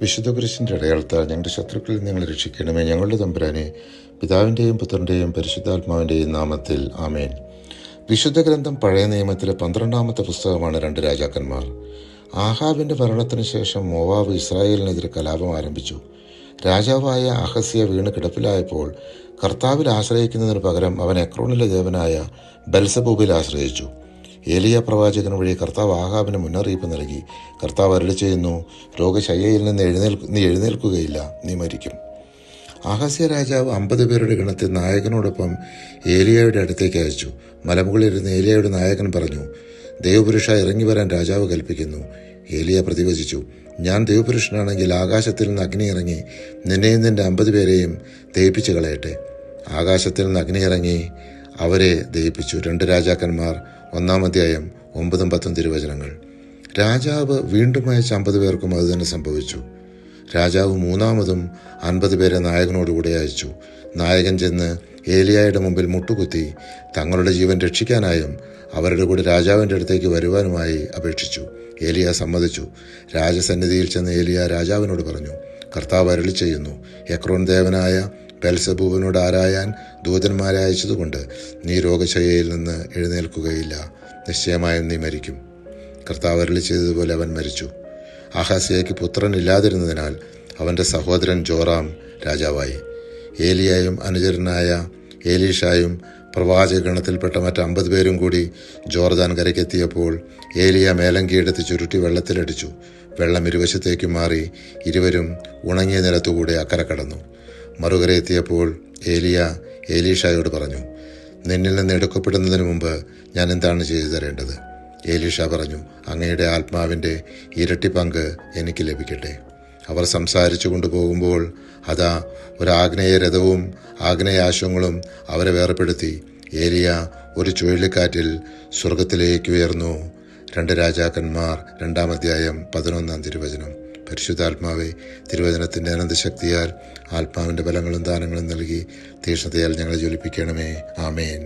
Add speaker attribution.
Speaker 1: വിശുദ്ധ കുരിശിൻ്റെ അടയാളത്താൽ ഞങ്ങളുടെ ശത്രുക്കളിൽ ഞങ്ങളെ രക്ഷിക്കണമേ. ഞങ്ങളുടെ തമ്പുരാനെ, പിതാവിൻ്റെയും പുത്രൻ്റെയും പരിശുദ്ധാത്മാവിൻ്റെയും നാമത്തിൽ ആമേൻ. വിശുദ്ധ ഗ്രന്ഥം പഴയ നിയമത്തിലെ 12-ാമത്തെ പുസ്തകമാണ് 2 രാജാക്കന്മാർ. ആഹാബിൻ്റെ മരണത്തിന് ശേഷം മോവാബ് ഇസ്രായേലിനെതിരെ കലാപം ആരംഭിച്ചു. രാജാവായ അഹസ്യ വീണ് കിടപ്പിലായപ്പോൾ കർത്താവിൽ ആശ്രയിക്കുന്നതിന് പകരം അവൻ എക്രോണിലെ ദേവനായ ബെൽസബൂബിൽ ആശ്രയിച്ചു. ഏലിയ പ്രവാചകൻ വഴി കർത്താവ് ആഹാബിന് മുന്നറിയിപ്പ് നൽകി. കർത്താവ് അരുളി ചെയ്യുന്നു, രോഗശയ്യയിൽ നിന്ന് നീ എഴുന്നേൽക്കുകയില്ല, നീ മരിക്കും. അഹസ്യ രാജാവ് 50 പേരുടെ ഗണത്തിൽ നായകനോടൊപ്പം ഏലിയയുടെ അടുത്തേക്ക് അയച്ചു. മലമുകളിലിരുന്ന് ഏലിയയുടെ നായകൻ പറഞ്ഞു, ദൈവപുരുഷ, ഇറങ്ങി വരാൻ രാജാവ് കൽപ്പിക്കുന്നു. ഏലിയ പ്രതിവചിച്ചു, ഞാൻ ദൈവപുരുഷനാണെങ്കിൽ ആകാശത്തിൽ നിന്ന് അഗ്നി ഇറങ്ങി നിന്നെയും നിന്റെ 50 പേരെയും ദഹിപ്പിച്ചു കളയട്ടെ. ആകാശത്തിൽ നിന്ന് അഗ്നി ഇറങ്ങി അവരെ ദഹിപ്പിച്ചു. 2 രാജാക്കന്മാർ 1-ാം അധ്യായം 9-10 തിരുവചനങ്ങൾ. രാജാവ് വീണ്ടും അയച്ച 50 പേർക്കും അതുതന്നെ സംഭവിച്ചു. രാജാവ് 3-ാമതും 50 പേരെ നായകനോടുകൂടെ അയച്ചു. നായകൻ ചെന്ന് ഏലിയായുടെ മുമ്പിൽ മുട്ടുകുത്തി തങ്ങളുടെ ജീവൻ രക്ഷിക്കാനായും അവരുടെ കൂടെ രാജാവിൻ്റെ അടുത്തേക്ക് വരുവാനുമായി അപേക്ഷിച്ചു. ഏലിയ സമ്മതിച്ചു. രാജസന്നിധിയിൽ ചെന്ന് ഏലിയ രാജാവിനോട് പറഞ്ഞു, കർത്താവ് അരുളി ചെയ്യുന്നു, എക്രോൻ ദേവനായ ബെൽസബൂബിനോട് ആരായാൻ ദൂതന്മാരെ അയച്ചതുകൊണ്ട് നീ രോഗശയ്യയിൽ നിന്ന് എഴുന്നേൽക്കുകയില്ല, നിശ്ചയമായും നീ മരിക്കും. കർത്താവ് അരുളി ചെയ്തതുപോലെ അവൻ മരിച്ചു. അഹസ്യയ്ക്ക് പുത്രനില്ലാതിരുന്നതിനാൽ അവൻ്റെ സഹോദരൻ ജോറാം രാജാവായി. ഏലിയായും അനുചരനായ ഏലീഷായും പ്രവാചകഗണത്തിൽപ്പെട്ട മറ്റ് 50 പേരും കൂടി ജോർദാൻ കരയ്ക്കെത്തിയപ്പോൾ ഏലിയ മേലങ്കിയെടുത്ത് ചുരുട്ടി വെള്ളത്തിലടിച്ചു. വെള്ളം ഇരുവശത്തേക്ക് മാറി ഇരുവരും ഉണങ്ങിയ നിലത്തുകൂടെ അക്കരെ കടന്നു. മറുകര എത്തിയപ്പോൾ ഏലിയ ഏലീഷായോട് പറഞ്ഞു, നിന്നിൽ നിന്ന് എടുക്കപ്പെടുന്നതിന് മുമ്പ് ഞാൻ എന്താണ് ചെയ്തു തരേണ്ടത്? ഏലീഷ പറഞ്ഞു, അങ്ങയുടെ ആത്മാവിൻ്റെ ഇരട്ടി പങ്ക് എനിക്ക് ലഭിക്കട്ടെ. അവർ സംസാരിച്ചു കൊണ്ടുപോകുമ്പോൾ അതാ ഒരു ആഗ്നേയ രഥവും ആഗ്നേയാശ്വങ്ങളും അവരെ വേർപെടുത്തി. ഏലിയ ഒരു ചുഴലിക്കാറ്റിൽ സ്വർഗത്തിലേക്ക് ഉയർന്നു. 2 രാജാക്കന്മാർ 2-ാം അധ്യായം 11-ാം തിരുവചനം. പരിശുദ്ധാത്മാവെ, തിരുവചനത്തിൻ്റെ അനന്തശക്തിയാൽ ആത്മാവിൻ്റെ ബലങ്ങളും ദാനങ്ങളും നൽകി തീക്ഷ്ണതയാൽ ഞങ്ങളെ ജ്വലിപ്പിക്കണമേ. ആമേൻ.